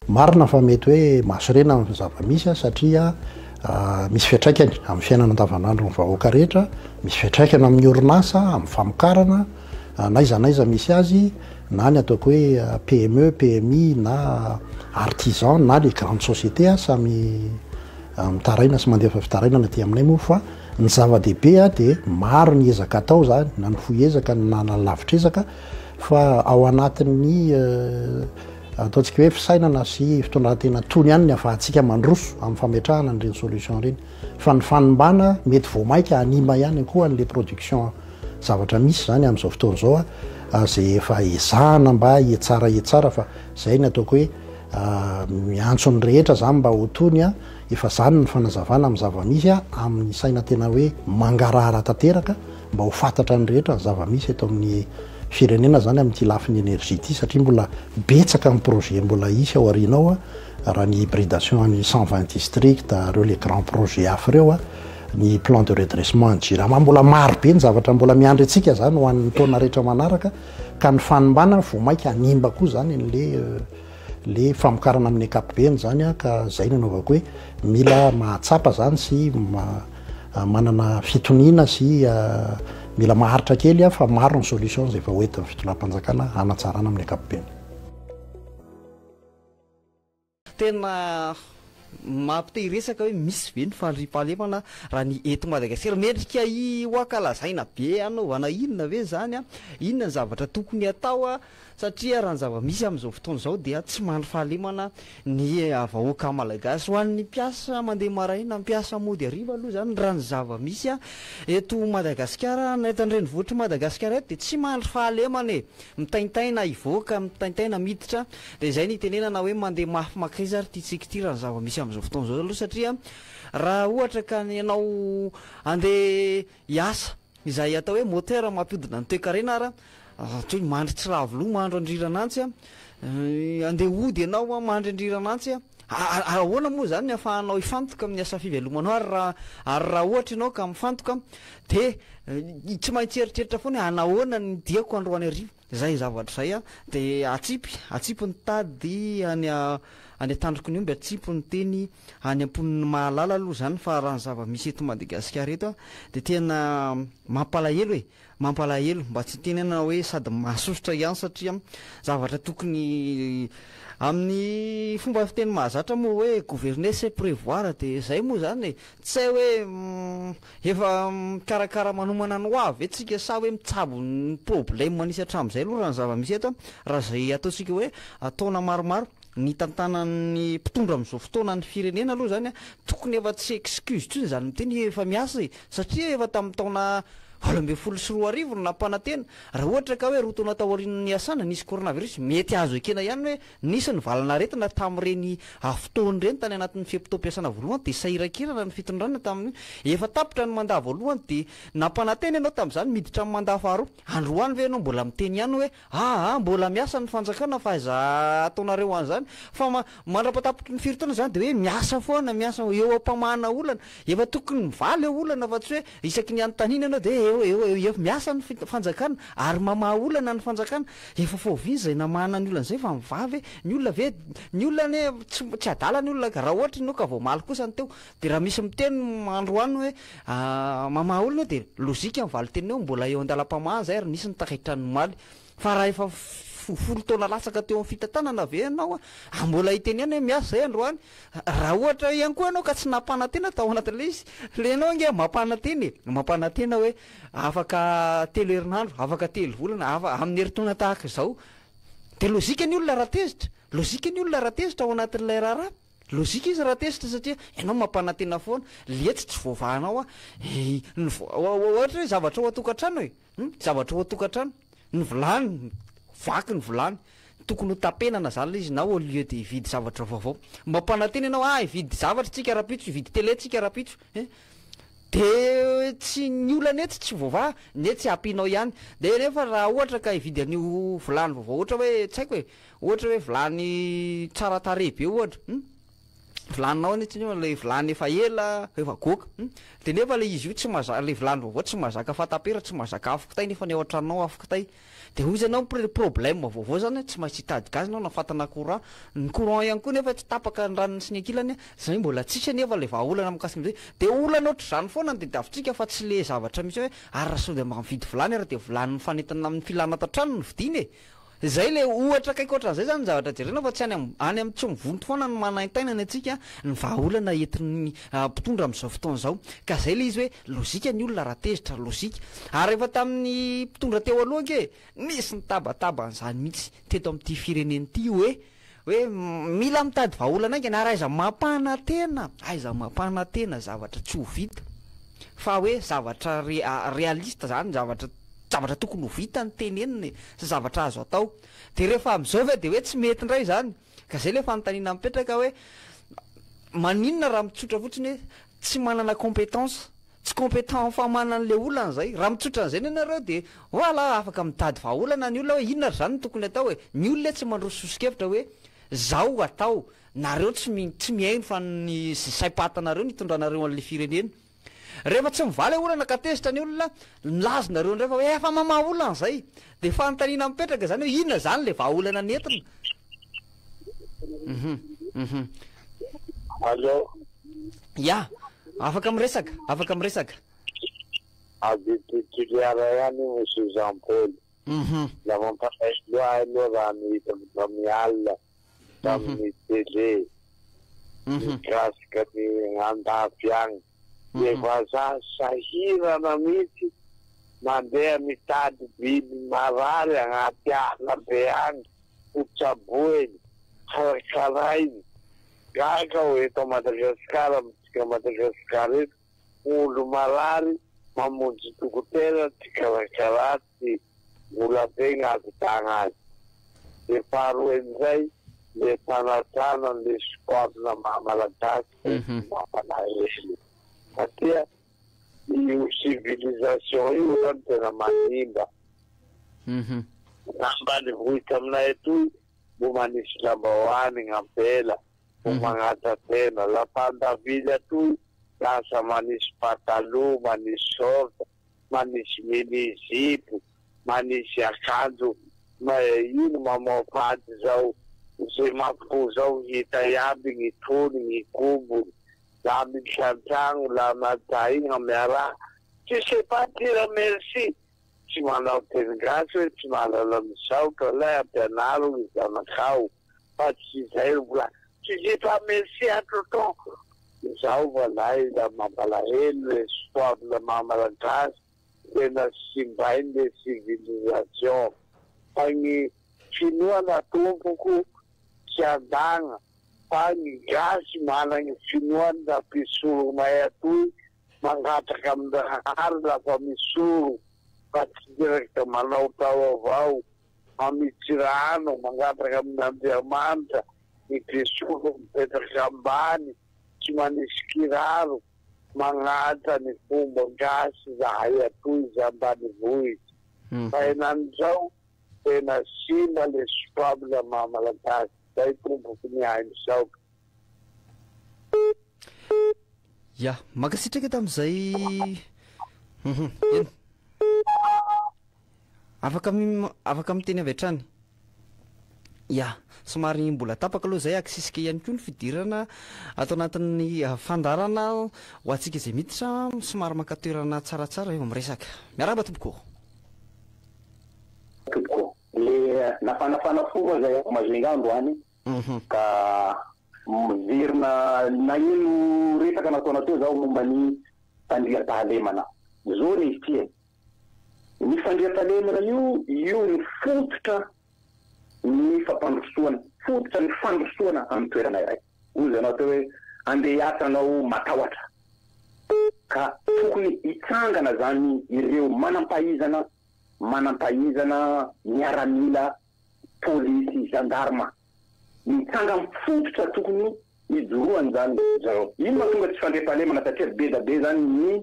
Marina fa mety hoe masorena amin'ny zava-misy satria misy fiatraikany amin'ny fiainana andavanandro ny vahoaka rehetra, misy fiatraikany amin'ny orinasa, amin'ny famokarana, naizanaiza misy azy, na ny ataoko hoe PME, PMI na artisan na les grandes sociétés samy mitaraina sy mandefa fitarainana aty aminay moa fa ny zava-dehibe dia maro ny ezaka atao zany, na ny fohy ezaka na ny lavitra ezaka fa ao anatin'ny ataontsika hoe fisainana sy fitondran-tena tony ihany ny ahafahantsika mandroso amin'ny fametrahana an'ireny solution ireny fa ny fanimbana mety voamaika anima ihany koa n'le production zavatra misy zany amin'izao fotoana izao zay efa ezahana mba hietsara fa zay ny ataoko hoe miantso ny rehetra zany mba ho tony efa zany ny fanazavana amin'ny zava-misy amin'ny saina tena hoe mangarahara tanteraka mba ho fantatra ny rehetra ny zava-misy eto amin'ny firenena zany amin'ity lafin'ny énergie ity satria mbola betsaka amin'ny projet mbola isy ao aorianao raha ny hybridation any 120 district reo les grands projets hafa reo ny plan de redressement en jirama mbola maro be ny zavatra mbola miandry antsika zany ho an'ny taona rehetra manaraka ka ny fanimbana voamaika animba koa zany le famokarana amin'ny ankapobeny zany ka zay ny anaovako hoe mila mahatsapa zany sy manana fitoniana sy mila maharitra kely fa maro ny solution zay efa hoentin'ny fitondram-panjakana hanatsarana amin'ny ankapobeny. Tena mampite resaka hoe misy ve ny fandriampahalemana raha ny eto Madagasikara mendrika hoakalazaina be anaovana inona ve zany inona ny zavatra tokony atao satria raha ny zava-misy amin'izao fotoana izao dia tsy mandry fahalemana ny vahoaka malagasy ho an'ny mpiasa mandeha maraina mpiasa mody hariva aloha zany raha ny zava-misy eto Madagasikara na eto an-drenivohitra Madagasikara eto dia tsy mandry fahalemana mitaintaina hivoaka mitaintaina miditra dia izay ny tenenana hoe mandeha mafy makaiza ary tiantsika ity raha ny zava-misy amin'izao fotoana izao aloha satria raha ohatra ka ianao andeha hiasa izay atao hoe motera mampiodina ny toe-karena ara toy mandry tsiravoloha mandro andriranantsy andeha ody ianao mandry andriranantsy ahoana moa zany ny ahafahanao hifantoka amin'ny asa fivelomanao ary raha ohatra ianao ka mifantoka dia tsy maintsy eritreritra foana anahoana ny diako androany arivo zay zavatra zay dia atsipy ny tady any atandroko ny omby atsipy ny teny any ampon'ny mahalala aloha zany fa raha ny zava-misy eto Madagasikara eto dia tena mampalahelo mampalahelo mba tsy tenena hoe sady mahasosotra ihany satria zavatra tokony amin'ny fomba fiteny mahazatra moa hoe gouverner c'est prévoir dia zay moa zany tsy hay hoe efa mikarakara manomana ny ho avy tsika sa hoe mitsabo ny problème manisy hatramin'izay aloha raha ny zava-misy eto raha zay ataontsika hoe ataona maromaro ny tantanan'ny mpitondra amin'izao fotoana ny firenena aloha zany tokony efa tsy excuse tsony zany miteny efa miasa satria efa tamin'ny taona 2024 no nampanantena raha ohatra ka hoe roa taona taorian'ny asana nisy coronavirus mety azo ekena ihany hoe nisy ny valanaretina tamin'ireny fotoany ireny tany anatin'ny fiam-pitom-piasana voalohany dia sairakirana ny fitondrana tamin'ny efa tapitra ny mandat voalohany dia nampanantena ianao tamin'izany miditra amin'ny mandat faharoa androany ve ianao mbola miteny ihany hoe mbola miasa ny fanjakana fa iza ataonareo an'izany fa mandrapatapitra ny firy taona zany dia hoe miasa foana miasa eo ampamahana olana efa tokony mivaly eo olana fa tsy hoe isaky ny anontaniana ianao dia efa miasa ny fanjakana ary mamaha olana ny fanjakana efa faoviana zay namahana ny olana zay fa mivavy ny olona tsy adala ny olona raha ohatra ianao ka vao maly kosa ny teo dia raha misy miteny androany hoe mamaha olana dia lozika mivaly teneo mbola eo andalam-pamaha zay ary nisy ny takaitra ny maly fa raha efa folo taona latsaka teo amin'ny fitantanana ve ianao mbola hiteny ihany hoe miasa zay androany raha ohatra ihany koa ianao ka tsy nampanantena tao anatin'le izy le ianao nge mampanantena hoe afaka telo herinandro afaka telo volana amin'ny herintaona tahaka izao dia lozika ny olona raha tezitra ao anatin'ilay raharaha lozika izy raha tezitra satria ianao mampanantena foana letsy tsy voavahanao ohatra hoe zavatra ho atokantrano zavatra ho atokantrano ny vilany vaky ny vilany tokony ho tapenana zany le izy na au lieu de hividy zavatra vaovao mampanantena ianao hividy zavatra tsika rapitso hividy tele tsika rapitso dia tsy ny olana etsy tsy voavaha ny etsy ampianao ihany dia nefa raha ohatra ka hividy an'io vilany vaovao ohatra hoe tsy haiko ohatra hoe vilany tsara tarehy be ohatra vilaninao netsy le vilany efa ela efa goka de nefa le izy io tsy mahazaka le vilany vaovao tsy mahazaka fatapera tsy mahazaka afaka tay nefa ny ao an-tranonao afaka tay de hoy izy anao problème vaovao zany tsy maintsy hitady gazy anao nafatana courant ny courant ihany koa nefa tsy tapaka ny ranony sy ny ankilany zay mbola tsisy nefa le vahaolana mikasika am'zay de olana ohatry zany foana ny tediavintsika fa tsy le zavatra misy hoe ary sao de mividy vilany ary de vilany fanentana amin'ny filana tan-trano ny vidiny zay le ohatra kaiky ohatran'izay zany zavatra jerena fa tsy any amin'ny tsy mivonto foana ny manaintainany atsika ny vahaolana entin'ny mpitondra amin'izao fotoana zao ka zay le izy hoe lozika ny olona raha tezitra lozika ary efa tamin'ny mpitondra teo aloha ke nisy ny tabataban'izany mihitsy teto amin'ity fireneny ity hoe mila mitady vahaolana aingany ary aiza mampana tena zavatra tsy ho vita fa hoe zavatra realista zany zavatra tokony ho vita ny teneniny sy zavatra azo atao de rehefa am'izao ve de hoe tsy mety indray zany ka zay le fanontaniana mipetraka hoe maninona raha mitsotra fotsiny hoe tsy manana compétence tsy compétent fa manan'le olana zay raha mitsotra an'izay ny anareo de voilà afaka mitady vahaolana ny olona hoe inona zany no tokony atao hoe ny olona tsy mandroso sosokevitra hoe zao atao nareo tsy mihaino fa ny saim-patanareo nitondranareo an'le firenena rehefa tsy mivaly olana ka tezitra ny olona milazo nareo ndray fa hoe efa mamaha olana zay de fanontaniana mipetraka zany hoe inona zany le vahaolana nentina Allô? Ya, afaka miresaka. Abiti tiliara ihany Monsieur Jean-Paul. La mampalaisloa aloha raha mihita mialina tamin'ny télé. Mikasika ny andafy agny. Efa za sahirana mihitsy mandeha mitady biby marary agnaty ala be agny otsaboeny karakarainy gaga ho eto Madagasikara mitsika Madagasikara eto olo marary mamonjy dokotera ty karakara ty vola be gn'avitagna azy de faharoen'izay le tanatrana le sportna mahamalagasy mampalahelo satria io civilisation io zany tena manimba nambany vohitra aminay etoy mbo manisy lambahoany gn'ampela mbo magnatra tena lafa andavily atoy lasa manisy patalo manisy short manisy mini-zipo manisy akanjo ino mamaopady zao zay mampo zao hita iaby gny tony gny kobony la misantragno la mata igny amiara tu sais pas dire merci tsy manao teny gasy hoe tsy manala misaotra lay ampianaro ny zanakao fa tsy zay vola tu dis pas merci à tonton zao valay la mampalahelo le sport la mamalagasy tena simbainy le civilisation fa gny finoa na tompoko tsy andagna fa ny gasy managny finoany na mpisoro may atoy mangatraka amindrahary lafa misoro fa tsy direkta manao tao avao mamitsy rano mangatraka amin'Andriamanitra ny mpisoro mipetraka ambany tsy manisy kiraro magnatra ny fomba gasy zahay atoy za ambany vohitsy fa enan'izao tena simba le spable mamalagasy zay tompoko ny hainy saoka ya makasitraka tam'izay eno afaka miteny avy hatrany ya somary mbola tapaka aloha zay akisisika ihany koa ny fidirana atao anatin'ny fandarana ho atsika izay miditra somary makatoerana tsaratsara eo miresaka miaraba tompoko le nafanafana fomba zay mazingandro any ka mivirina na ino resaka nataona teo zao momba ny fandria-pahalemana zao le izy ty ny fandria-pahalemana io ny fototra ny fampandrosoana fototra ny fandrosoana amin'ny toerana iray ozy anao teo hoe andeha hiasa anao matahotra ka tokony hitsangana zany ireo manampahizana miaramila polisy gendarme mitsanga mifototra tokony hijoroany zany zao ino mahatonga tsy fandria-pahalemana satria be da be zany ny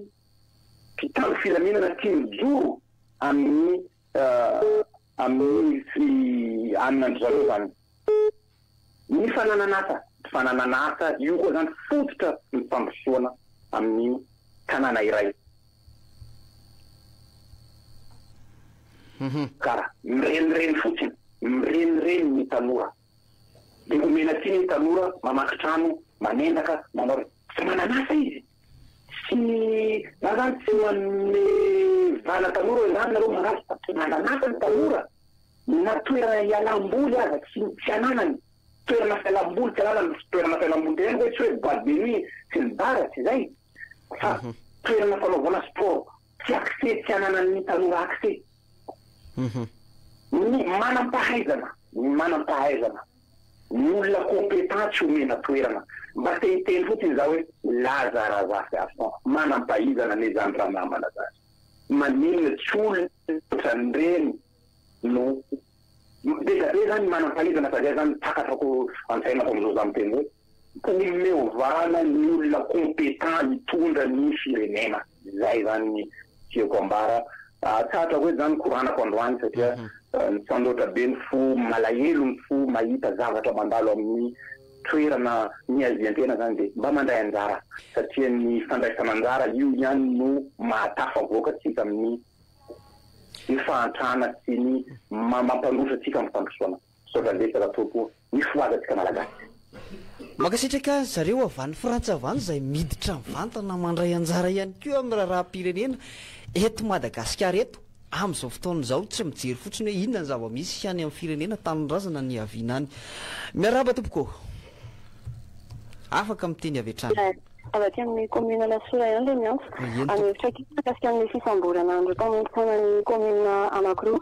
mpitandro filaminana tia mijoro amin'ny amin'andro zareo zany ny fananan'asa fananana asa io koa zany fototra ny fampisoana amin'ny tanàna iray kara mirenireny fotsiny mirenireny ny tanora de omena ty ny tanora mamaky trano manendaka manao tsy mananasa izy sy na zany tsy manome vala tanora zany nareo manasa tsy mananasa ny tanora na toerana ialam-boly aza tsy ananany toerana fialam-boly tsy ananany toerana fialam-boly tena hoe tsy hoe boîte de nuit sy ny bara tsy zay fa toerana fanaovana sport tsy accès tsy ananany tanora accès ny manam-pahaizana ny olona compétent tsy omena toerana mba tehiteny fotsiny za hoe lazarazasation manam-pahaizana ne zany raha namana zany manina tsy olona nyreny no degabe zany manam-pahaizana fa zay zany takatako antsainako am'izao za miteny hoe ny meovana ny olona compétent hitondra ny firenena zay zany ny tiako ambara tsatra hoe zany koranako androany satria ny fandoatra be ny fo malahelo ny fo mahita zavatra mandalo amin'ny toerana ny aziantena zany de mba mandray anjara satria ny fandraisana anjara io ihany no mahatafa voakatsika amin'ny ny fahantrana sy ny mampandrosa atsika amin'ny fampisoana sodradesaka tokoa ny foazatsika malagasy makasitraka zareo avany Frantsa avany zay miditra mivantana mandray anjara ihany koa amin'ny raharaham-pirenena eto Madagasikara eto amin'izao fotoan'izao tsy mijery fotsiny hoe inona ny zava-misy any amin'ny firenena tanindrazana ny aviana any miarahaba tompoko afaka miteny avy hatrany avy aty amin'ny commune Lasora ihany le miantso anhevitra mikasika amin'ny fisamboranandro tamin'ny taonany commune anankiroa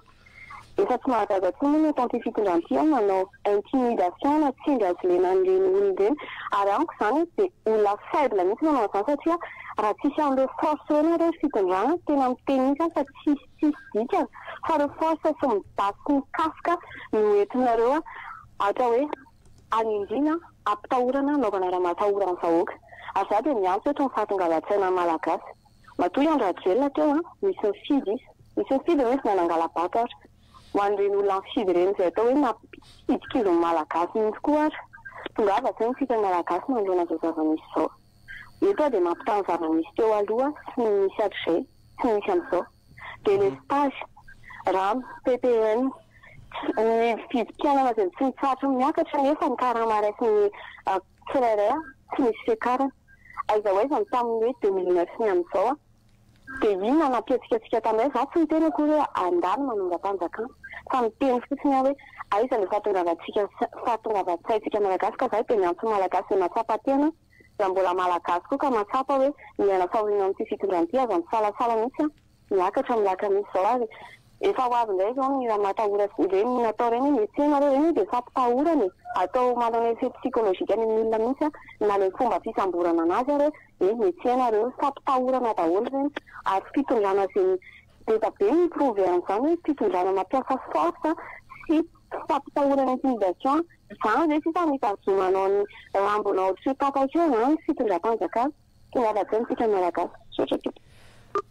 efa tsy mahagaga tsy moa ny tante fitondranty manao intimidation na tsindry azy lenan'ireny olona ireny ary amiko zany dia olona faible mihitsy manao zany satria raha tsisy an'ireo force eny ireo fitondrana tena miteny mihitsy fa tsisy dikany fa ireo force sy midasy sy mikasika no entinareo ohatra hoe anindrina ampitahorana anaovana raha matahorana vahoaka ary za dia miantso eto mifatongavan-tsaina malagasy matoa iandrajelona teo misy mifidy misy misy nanangalabaka ary ho an'ireny olona mifidy ireny zay atao hoe napidikilo ny malagasy mihitsy koa ary tongava zay ny fitany malagasy manoloana zao zava-misy zao eto dia mampitany zava-misy teo aloha sy misy hatrizay sy misy amin'izao dia le stage rano PPN ny fidim-pianana zay tsy mitsatra miakatra nefa ny karamaray sy ny tsirairay tsy misy fiakarana aiza hoaiza ny tamin'ny hoe 2009 ny amin'izao dia inona nampietsikatsika tamin'izay za tsy miteny akory hoe andalo manonga-panjakana fa miteny fotsiny hoe aiza le fahatongavan-tsaitsika malagasy ka zay dia miantso malagasy dia matsapa tena raha mbola malagasy koa ka matsapa hoe miaina fahoriana amin'ity fitondranty aza misalasala mihitsy miakatra milaka misy zao ary efa ho avy indray zao ny raha matahora ireny natao reny metsena reo reny dia fampitahorany atao manana effet psychologique any amin'ny olona mihitsy na le fomba fisamborana anazy ary metsena reo fampitahorana daholo reny ary fitondrana zay teta be ny prouvé an'izany hoe fitondrana mampiasa force sy fampitahorana intimidation zany zay sisa mitazomanao ny rambona ohatry papakeo na fitondram-panjakana tongavan-tsaina tsika malagasy sotra tompoko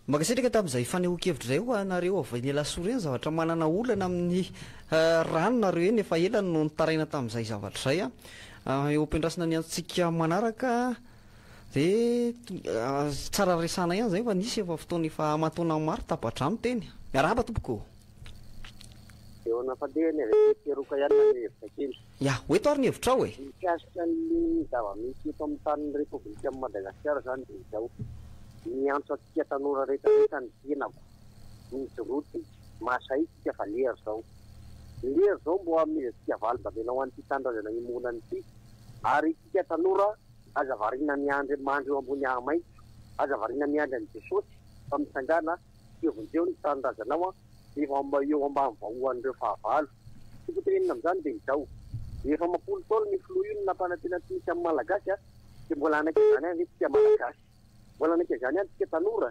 makasitraka tamin'izay fanehoan-kevitra zay ho anareo avy ny Lasora eny zavatra manana olana amin'ny ranonareo eny efa elany no nitaraina tamin'izay zavatra zay eo am-pendrasina ny antsika manaraka dia tsara resana ihany zay fa nisy efa fotoana efa amatona maro tapatrano teny miarahaba tompoko eo nafandehany avy teroka ihany na hevitra kely ya hoeto ary ny hevitra ao mikasika ny zava-misy eto amin'ny tanin'ny repoblika amin'ny Madagasikara zany dia izao miantso atsika tanora rehetrarehetra ny tenako ny joroty masaitsika fa lera zao mbo amizantsika valim-bavena ho an'ity tandrazana imonany ity ary tsika tanora aza varina miandry mandry eo ambony ahamaitso aza varina miandry any Jesosy fa mitsangana tiovonjeo ny tandrazanao efa eo ambany vahoan'ireo fahavalo tsy kotenina amin'izany dia izao efa mapolo taona ny filoha io ny nampanantena tsy misy amin'ny malagasy dia mbola anaka izany any tsika malagasy mbola anaka izany any tsika tanora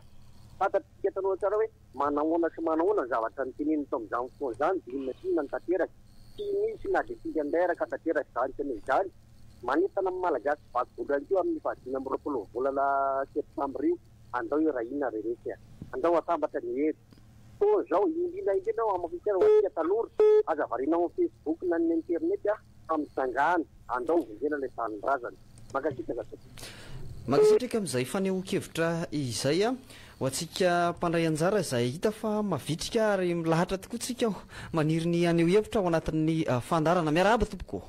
fantatsika tanora tsara hoe manahoana sy manahoana ny zavatra ny teneniny tao amin'izany fotoana izany dia inona sy inona ny tanteraka tsy misy na dia tsika andairaka tanteraka izany tena izany manentana amin'ny malagasy vaky-bolana io amin'ny fahadimy amin'ny roapolo volana septambra io andao irahina rehetra andao atambatra ny hery to zao indrindra indrindra ao amin'ny fiainana ho antsika tanora aza varinao amin'ny Facebook na ny internet famitsangana andao vongena le fanorazana makasitraka makasitraka amin'izay faneho-kevitra izay a ho antsika mpandray anjara izay hita fa mavitrika ary milahatra tokoa tsika maniry ny aneho hevitra ao anatin'ny fandarana. Miarahaba tompoko,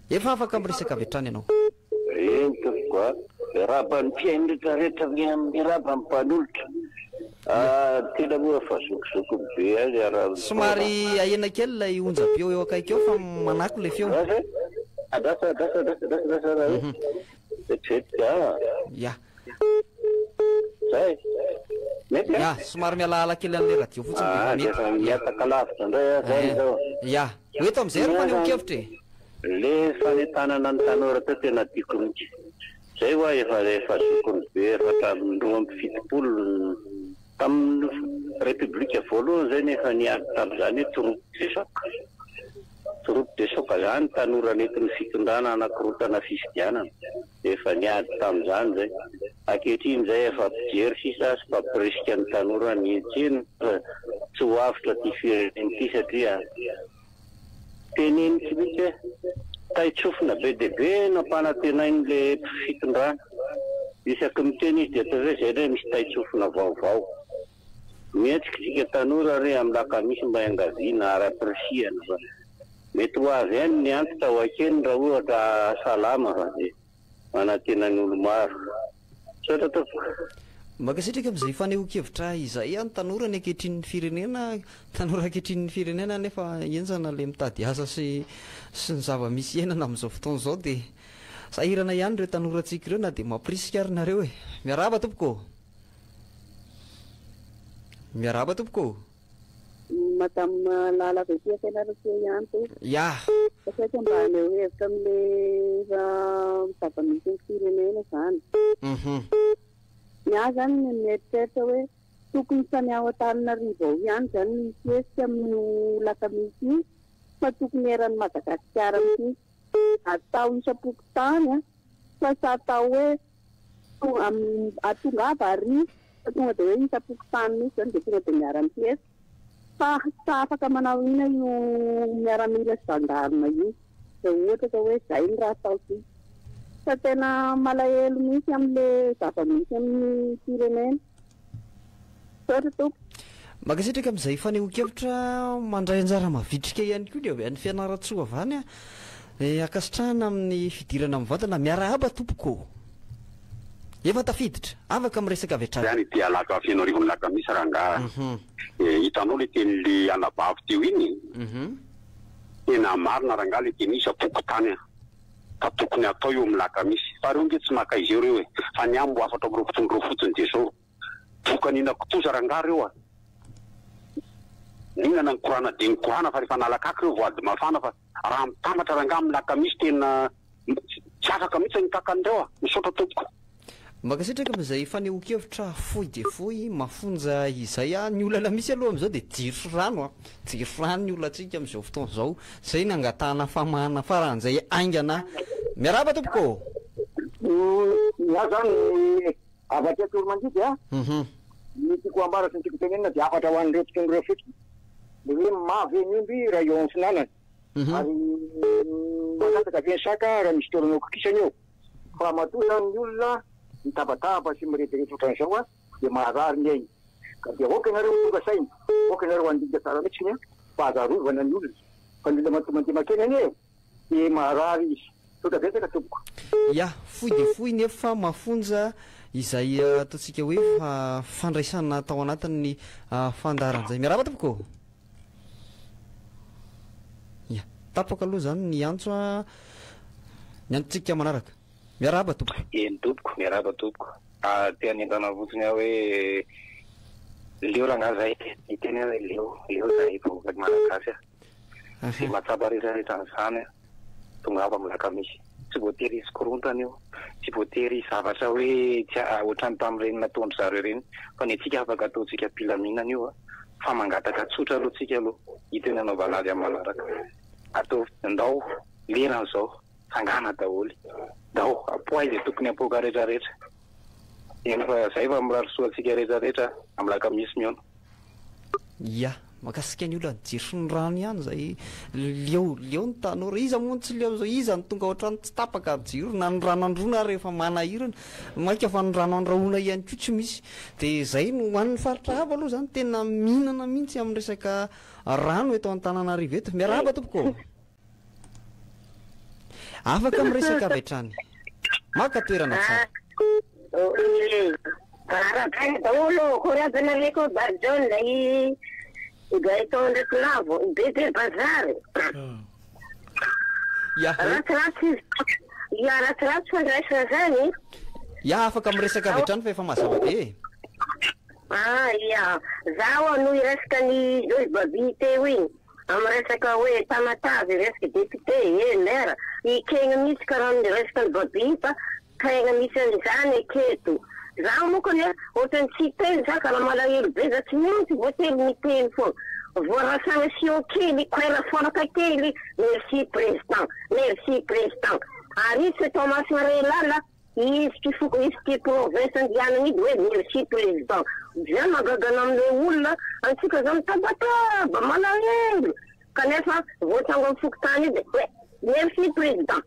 efa afaka amiresaka avy hatrany ianao. Tompoko miarahaba ny mpiainy rehetrarehetra miarahaba ny mpanolotra tena moa fa zokizoko be azy araha somary ahena kely lay onja-be eo akaiky eo fa manako le feo dasa ya zay mety ya somary mialaala kely an'le radio fotsiny miataka lavitra indray zay zao ya oeto am'izay ro maneho-kevitra le fanetanana ny tanora tao tena tiako mihitsy zay hoa efa zokony be efatramin'ny 20 tamin'ny république voalohany zay nefa niady tam'izany hoe troupe de soka zany tanora nentin'ny fitondrana anankirotana fifidianana efa niady tam'izany zay ankehitriny zay efa pijery sisa sy fampiresika ny tanora nietsiny tsy ho avitra ty fireneny ty satria teneny tsy mihitsy hoe taitsofina be de be nampanantenainy le fitondrana isaky miteny izy de atao hoe zay hoe misy taitsofina vaovao mihetsikitsika tanora re amin'ny lakamisy mba engazina ary apresiana fa mety ho avy any ny antitra ho akeny raha ohatra salama fa de manantenany olo maro sotra to makasitraka amin'izay faneho-kevitra izay ny tanora ny ankehitrinn'ny firenena tanora ankehitrinn'ny firenena nefa enjana le mitady asa sy ny zava-misy iainana amin'izao fotoana izao de sahirana ihany ireo tanorantsika ireo na de mampirisika ary nareo e. Miarahaba tompoko, miarahaba tompoko. Madame Lala Vetia fianarana ihany to ya satria mba aneho hevitra amin'le zava-misy ny firenena zany miahy zany ny mieritreritra hoe tokony samy ao Antananarivo ao ihany zany misy hesika amin'ny lakamisy io fa tokony eran'ny Madagasikara mihitsy atao isam-pokotany fa sy atao hoe atongava ary fa tonga de hoe isam-pokotany mihitsy zany de tonga de miara-mity hesika fa tsy afaka manao ina io miaramila sy zandarina io de ohatra ka hoe zay ny raha atao sy fa tena malahelo misy amin'le zava-misy amin'ny firenena sotra toko makasitraka amin'izay faneho-kevitra mandray anjara mavitrika ihany koa de avy any fianaratsoa avany akasitrahana amin'ny fidirana mivantana. Miarahaba tompoko, efa tafiditra afaka miresaka avy hatrany zany dia alaka fianarivony lakamisy rangaha hitanao le teny le anabavy teo iny tena marina rangaha le teny isam-pokotany ka tokony atao eo amin'ny lakamisy fa reo nge tsy maka izy eo reo e fa ny ambo afatra am'rofotsiny ro fotsiny de zao tokanina kotoza rangaha reo a ninana ny korana de ny korana fa rehefa nalakaky reo voady mafana fa raha mitambatra rangaha amin'ny lakamisy tena tsy afaka mihitsy ny takan'ireo a misaotra tompoko. makasitraka amin'izay faneho-kevitra fohy de fohy mafonja izay ny olana misy aloha am'izao de jiro rano ny olatsika am'izao fotoana zao zay nangatahana famahana faran'izay aingana. Miarahaba tompoko, miahy zany avatra toromandidy ny tiako ambara sy ny tiako tenenina de afatra ho an'ireo mpitondreo fotsiny le hoe mavenimby raha eo amin'ny finanany ary matataka viensaka raha misy toranao kokisany eo fa matoa zany ny olona mitabataba sy miretirety ohatran'izao a de maharary ny ainy ka de oka nareo tonga sainy oka nareo andika tsara mihitsiny fa azarovana ny olona fa mila matomantemakeny any eo de maharary izy tota betsaka tompoko ya fohy de fohy nefa mafonja izay ataontsika hoe fandraisana tao anatin'ny fandaran'izay. Miarahaba tompoko, ya tapaka aloha zany ny antso ny antotsika manaraka. Miarahaba tompoko. Eny tompoko, miarahaba tompoko. Teny entana fotsiny aho hoe leo rangaha zay iteny hoe leo zay vovaky malagasy a sy matsapa rehetrarehetra n'izany tonga avy amin'ny lakamisy tsy voatery izy korontana io tsy voatery zavatra hoe tsy ohatrany tamin'ireny nataondry zareo reny fa ny atsika afaka ataontsika pilaminana io a fa mangataka tsotra aloha tsika aloha iteny anaovana azy amin'ny manaraka atao ndao leran'izao sangana daholy dao apoa izy tokony apoka rehetrarehetra eny fa zay fa mirary soa antsika rehetrarehetra amin'ny lakamisy miona. ya makasika ny olona nijery sy ny rano ihany zay leo ny tanora iza moa tsy leo zao iza ny tonga ohatrany tsy tapaka jiro na ny rano androna rehefa manahirana maika fa ny rano andrahona ihany ko tsy misy de zay no hoan'ny faritra hava aloha zany tena mihinana mihitsy amin'ny resaka rano eto Antananarivo eto. Miarahaba tompoko afaka miresaka avy hatrany maka toerana tsara Arabana daholo korabana leko Barjon lay gaiton ndraiky lavo bebe bazary ratsiratsy fandraisana zany afaka miresaka avy hatrany fa efa mazava be ia zaho no iresaka ny Joy Babi teo iny amin'ny resaka hoe tamatavy resaka député maire ikegna misy karaha ny resaka ny Babi fa tegna misy an'izany aketo zaho mokony ohatrany tsy teny za karaha malahelo be za tsy maintsy voately miteny foana voarasana sio kely koera fonaka kely merci président ary izy Thomas Marelala izy ty province andianana idy hoe merci président zay magagana amile olona antsika zao mitabataba malahelo kanefa voatango amin'ny fokotany idy hoe merci président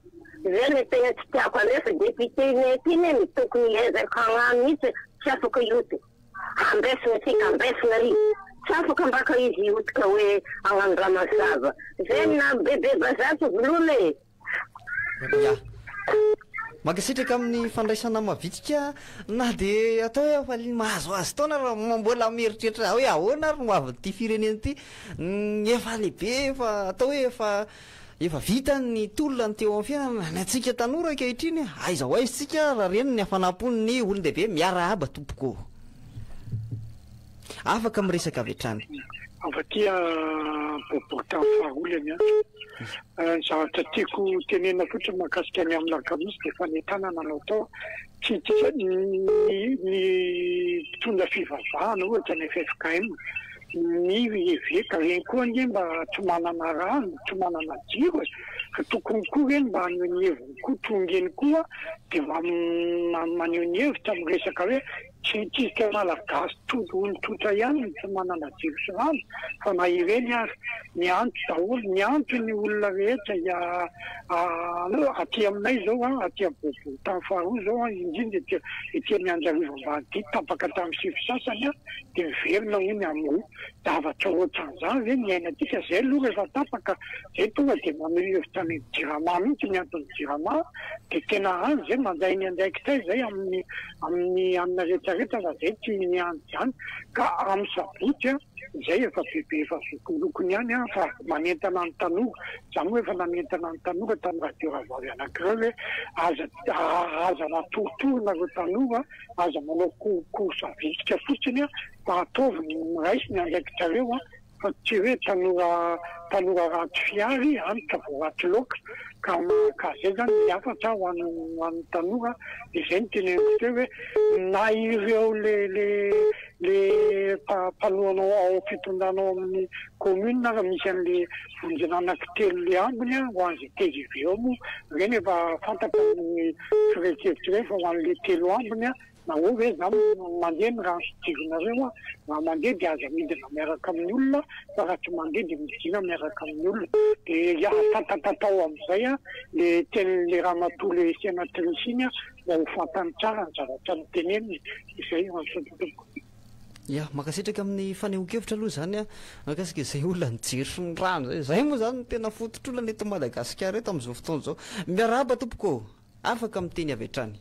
zay le tegna tsy tiako anefa député nety iny mitokony ezaka agnano mihitsy tsy afaka ioty ambesina tsika ambesina ry tsy afaka mbaka izy iotika hoe agnano raha mazava zay na bebe bazato volona magasitraka amin'ny fandraisana mavitsika na de atao hoe fa mahazo azy taona raha mbola mieritreritra hoe ahoana ry moavy ty firenena ty efa lehibe fa atao hoe efa vita ny tolona ny teo amin'ny fiainana ny atsika tanora ankehitriny aiza ho aizy tsika raha reny ny hafanampon'ny olon-dehibe miarahaba tompoko afaka miresaka avy hatrany avatia bobotan fahaolany zavatra tiako tenena fotsiny mahakasika ny amin'ny lakamisy de fanentanana nanao tao tsy ny mpitondra fivavahana ohatra ny FFKM ny eveka reny koa nge mba tsy manana rano tsy manana jiro fa tokony koa reny mba haneho ny heviny koa tongeny koa de maneho ny hevitra miresaka hoe tsy tsisika malagasy olo-totra ihany tsy manana jiro sy rano fa na ireny ary miantso daholo miantso ny olona rehetra aty aminay zao aty abobo tamin'ny faharoa zao indrindra ety amin'ny Anjarivo-Ambanidia tapaka tamin'ny sivy sasany de miverina ony amin'ny zavatra ohatran'izany ve ny ainatika zay aloha rehefa tapaka zay tonga de maneho hevitra ny jirama mihitsy miantony jirama de tena any zay manday ny andraikitray zay amin'ny amina rehetrarehetra fa zay tsy niany zany ka amin'ny sabotsy zay efa bebe efa zokolokony ihany fa manentana ny tanora zany hoe efa nanentana ny tanora tamin'ny radio Ravavy anankiray hoe aza natoritorina reo tanora aza manao kosa visika fotsiny mba ataovy ny raisy ny andraikitrareo fa tsy hoe tanora raty fiary anitra vo raty loka ka zay zany miafatra ho an'ny tanora de zay ny teneniko teo hoe na ireo le mpanohanao ao fitondranao amin'ny commune raha misy an'le vonjina anankitelo le ambiny ho an'izay TGV ao moa reny efa fantaka amin'ny fireikevitra hoe fa ho an'le telo ambiny na hoe hoe za mandeha ny rano sidirinareo raha mandeha de aza midina miaraka amin'ny olona fa raha tsy mandeha de midina miaraka amin'ny olona de fatatatao amin'izay le tenle raha matolo le sénatrice iny mba ho fantany tsara ny zavatra nyteneniny izay ansototoko makasitraka amin'ny fanehoan-kevitra aloha zany makasika zay olona nijery sy ny rano zay moa zany tena fototr'olona eto Madagasikara eto amin'izao fotoana zao miarahaba tompoko afaka miteny avy hatrany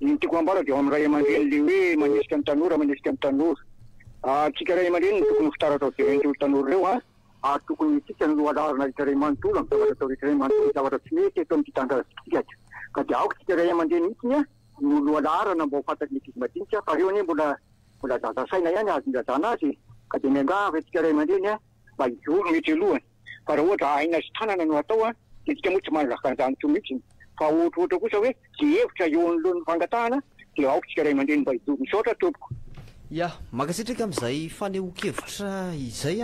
ny tiako ambara de amin'ny ray aman-dreny le hoe manesika ny tanora atsika ray aman-dreny tokony fitaratra aoderen'ireo tanora reo tokony tsika no alarina rehetra ray manontolo amin'ny zavatra atao rehetra ray manontolo zavatra tsy mety eto amin'ny tantarantsika ka de aoko tsika ray aman-dreny mihitsy nolo alarana mba ho fantaky ny ankizy madinika fa reo anie mbola dazasaina ihany azon-drazana azy ka de miangava tsika ray aman-dreny mba hijoro mety alohany fa raha ohatra aina sy tanana no atao de tsika moa tsy manzaka an'izany to mihitsy fa ohatrohatra kosa hoe de hevitra eo anoloan'ny fangatahana de aoko tsika ray aman-dreny mba hijoro misaotra tompoko makasitraka amin'izay fanehoan-kevitra izay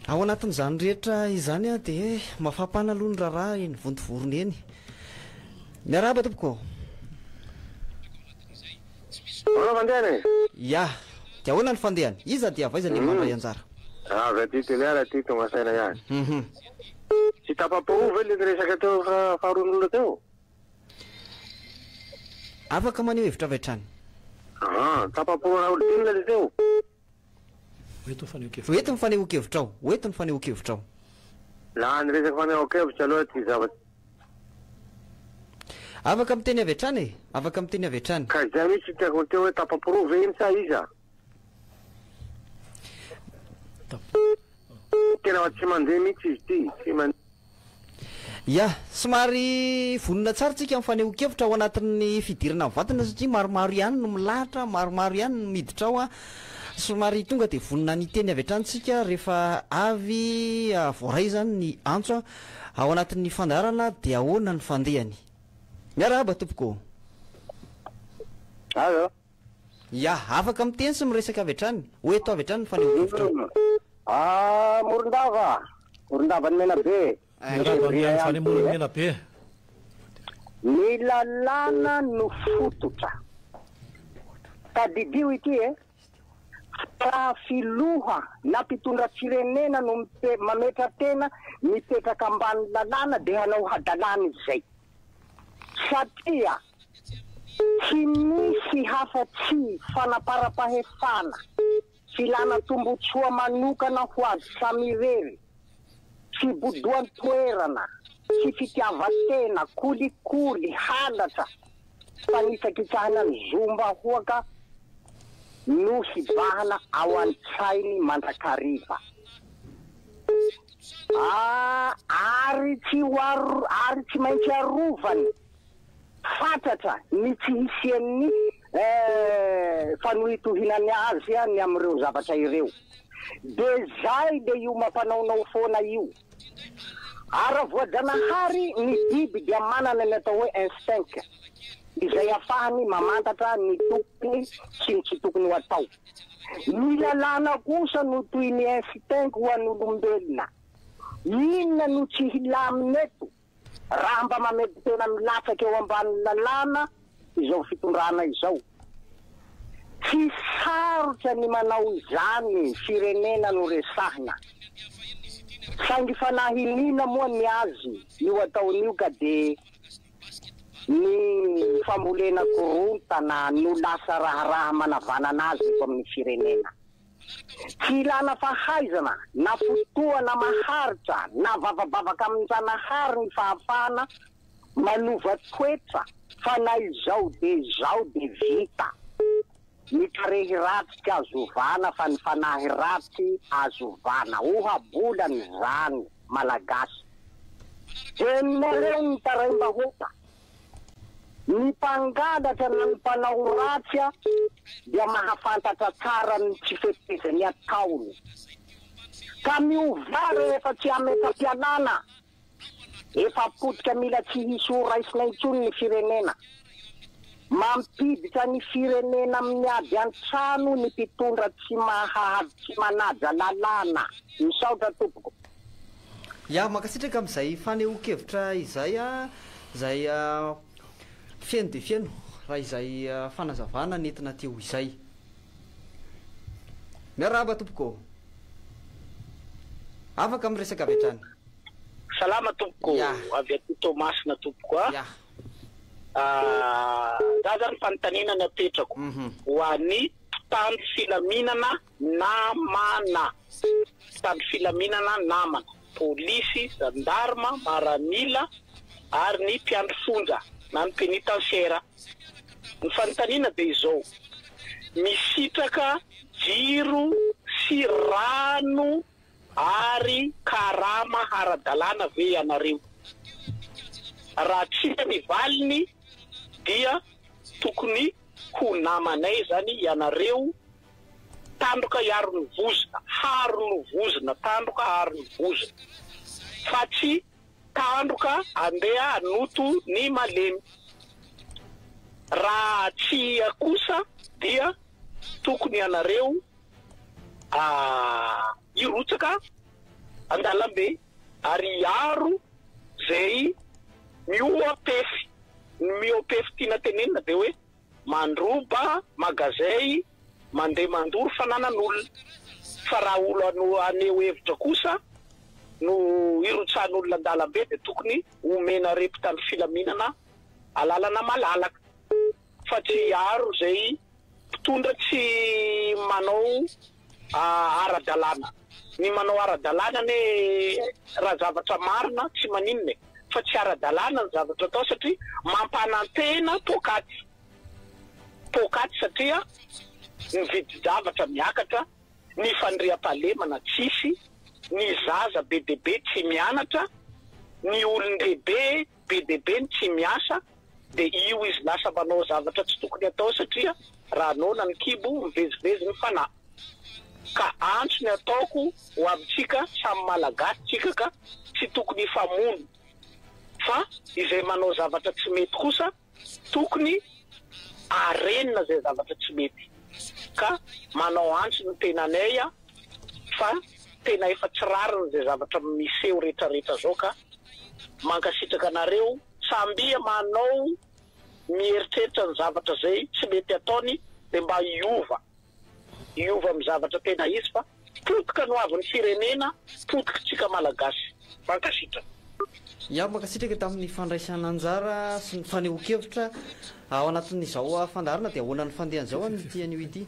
ao anatin'izany rehetra izany de mafampana aloha ny raharaha eny vontovorony eny miarahaba tompoko mandeha dia ahoana ny fandehany iza dia avaiza le mandray anjara avy aty teliara aty tonga saina ihany tsy tapapaova le resaka teo faharoan'olona teo afaka maneho hevitra avy hatrany tapapaova olona le teo oety mifanehoan-kevitrao oety ny fanehoan-kevitrao laha ny resaka fanehoan-kevitra aloha ty zavatra afaka miteny avy hatrany e afaka miteny avy hatrany ka zay mihitsy tiako teo hoe tapaporova iny sa iza tena fa tsy mandeha mihitsy izy ty tsy ya somary vonona tsara tsika amin'ny fanehoan-kevitra ao anatin'ny fidirana vatana satria maromaro ihany no milahatra maromaro ihany no miditra ao a somary tonga dia vonina nyteny avy hatranytsika rehefa avy voaray zany ny antso ao anatin'ny fandarana dia ahoana ny fandehany miarahaba tompoko allo ya afaka miteny sy miresaka avy hatrany oeto avy hatrany ny fanehoan-kevitra morondava ny mena be mena be ny lalàna no fototra tadidio ity fa filoha na mpitondra firenena no mametra tena mipetraka ambany lalàna dia hanao hadalàna izay satria tsy misy hafa-tsy fanaparam-pahefana filana tombotsoa manokana ho azy samirery fibodoany toerana sy fitiavan-tena kolikoly halatra fanisakitsahana ny zombahoaka no hibahana ao an-tsainy mandrakariva ary tsy maintsy arovany fatatra ny tsy hisian'ny fanohitohinany azy any am'ireo zavatra ireo de zay de io mampanaonao foana io ara voajanahary ny biby dia manana ny atao hoe instinct izay afahany mamantatra ny tokony sy ny tsy tokony ho atao ny lalàna kosa no toy ny instinct ho an'olombelona inona no tsy hilamin'eto raha mba mamety tena milatsaky eo ambany lalàna izao fitondrana izao tsy sarotra ny manao izany firenena no resahina saingy fanahinina moa ny azy io ataon'io ka de ny fambolena korontana no lasa raharaha manavana anazy eto amin'ny firenena tsy ilana fahaizana na fotoana maharitra na vavabavaka amin'ny zanahary ny fahafana manova toetra fa na izao de vita ny karehy ratsy tsy azovana fa ny fanahy ratsy azovana ohabolany zany malagasy jenareo ny taraim-bahoaka ny mpangalatra na ny mpanao ratsy dia mahafantatra tsara ny tsy fetezany ataony ka miova rehefa tsy ametam-pialana efa potika mila tsy hisy oraisina intsony ny firenena mampiditra ny firenena amin'ny ady an-trano ny mpitondra tsy manaja lalàna misaotra tompoko ya makasitraka amin'izay fanehoan-kevitra izay zay fiaino de fiaino raha izay fanazavana nentina teo izay miarahaba tompoko afaka miresaka avy hatrany salama tompoko avy aty tomasina tompoko za zany fanontaniana ny apetrako ho an'ny tany filaminana namana tany filaminana namana polisy zandarma maranila ary ny mpiandro fonja na ny penitentiaire ny fanontaniana de izao misitraka jiro sy rano ary karama haradalana ve ianareo raha tsika ny valiny dia tokony ho namanay zany ianareo tandroka iaro ny vozona haro ny vozona tandroka haro ny vozona fa tsy tandroka andeha anoto ny malemy raha tsy kosa dia tokony ianareo irotsaka andalambe ary iaro zay miopefy tiana tenenina de hoe mandroba magazay mandeha mandoro fananan'olona fa raha olo aneo hevitra kosa no irotsan'olona an-dalambe dia tokony omena repotany filaminana alalana malalaka fa tsy aro zay mpitondra tsy manao ara-dalàna. Ny manao ara-dalàna ne raha zavatra marina tsy maninona fa tsy ara-dalàna ny zavatra atao satria mampanantena pôkaty satria mividy zavatra miakatra, ny fandriam-pahalemana tsisy, ny zaza be deaibe tsy mianatra, ny olon-dehibe be deaibe ny tsy miasa, dia io izy lasa manao zavatra tsy tokony atao satria raha anona ny kibo mivezivezy ny fanahy. Ka antso ny ataoko ho amintsika samy malagasy tsika ka tsy tokony famono fa izay manao zavatra tsy mety kosa tokony arenina zay zavatra tsy mety. Ka manao antso ny tenanay fa tena efa tsy rariny zay zavatra miseho rehetrarehetra zao ka mankasitraka anareo sambia manao mieritreritra ny zavatra zay tsy mety ataony dia mba hiova amin'ny zavatra tena izy fa potika no avin'ny firenena, potika tsika malagasy. Mankasitraka. Mankasitraka tamin'ny fandraisana anjara sy ny fanehoan-kevitra ao anatin'izao fandaharana dia ahoana ny fandehan'izao ny tian'io ity.